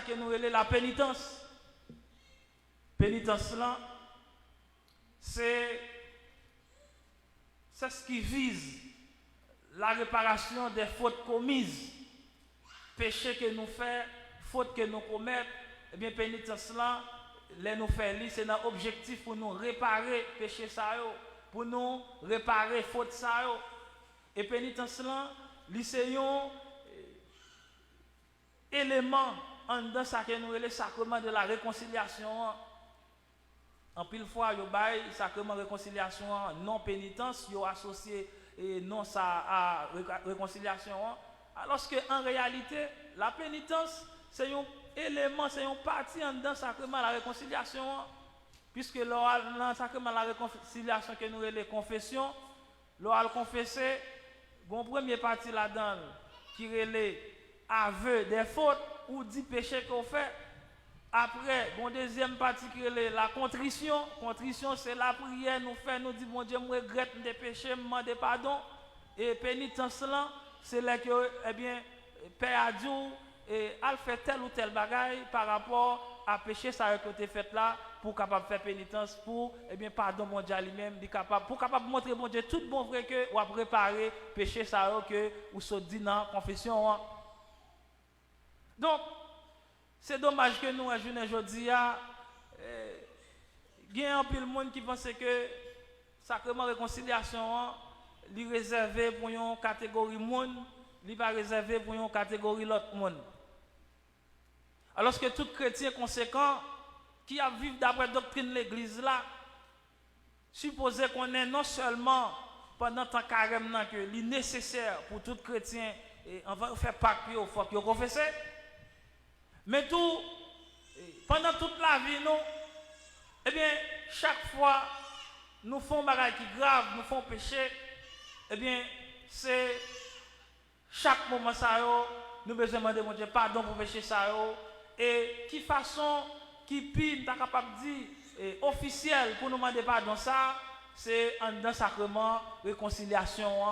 ça que nous appelons la pénitence. Pénitence là, c'est ce qui vise la réparation des fautes commises, péchés que nous faisons, fautes que nous commettons. Eh bien, pénitence là, les nous faisons, c'est un objectif pour nous réparer péché ça, pour nous réparer faute ça. Et pénitence là, c'est un élément en dedans ça que nous le sacrement de la réconciliation. En pile fois, yo bail sacrement réconciliation non pénitence, yo associé et non ça à réconciliation. Alors que en réalité, la pénitence c'est un élément, c'est une partie en dedans sacrement la réconciliation. Puisque dans le sacrement la réconciliation que nous les confessions, l'oral confessé, bon première partie là-dedans qui relève aveu des fautes ou dit péché qu'on fait. Après, bon deuxième partie qui est la contrition. Contrition, c'est la prière, nous fait, nous dit, mon Dieu, je regrette des péchés, je demande pardon. Et pénitence là, c'est là que, eh bien, Père a dit, et elle fait tel ou tel bagaille par rapport à péché ça que tu fait là, pour capable faire pénitence, pour, eh bien, pardon mon Dieu lui-même, pour capable montrer, mon Dieu, tout bon vrai que, ou à préparer péché ça que, ou se dit dans la confession. Donc, c'est dommage que nous, aujourd'hui, il y a un peu de monde qui pense que sacrement réconciliation est réservé pour une catégorie de monde, il n'est pas réservé pour une catégorie l'autre monde. Alors que tout chrétien conséquent qui a vécu d'après la doctrine de l'Église là, supposé qu'on est non seulement pendant tant carême que c'est nécessaire pour tout chrétien, et on va faire Pâques, il faut qu'il confesse. Mais tout, pendant toute la vie, nous, eh bien, chaque fois, nous faisons des choses qui graves, nous faisons péché, eh bien, c'est chaque moment, ça, nous besoin de demander mon Dieu pardon pour péché, ça, et qui façon, qui pire, t'as capable de dire, officiel pour nous demander pardon, ça, c'est un sacrement réconciliation.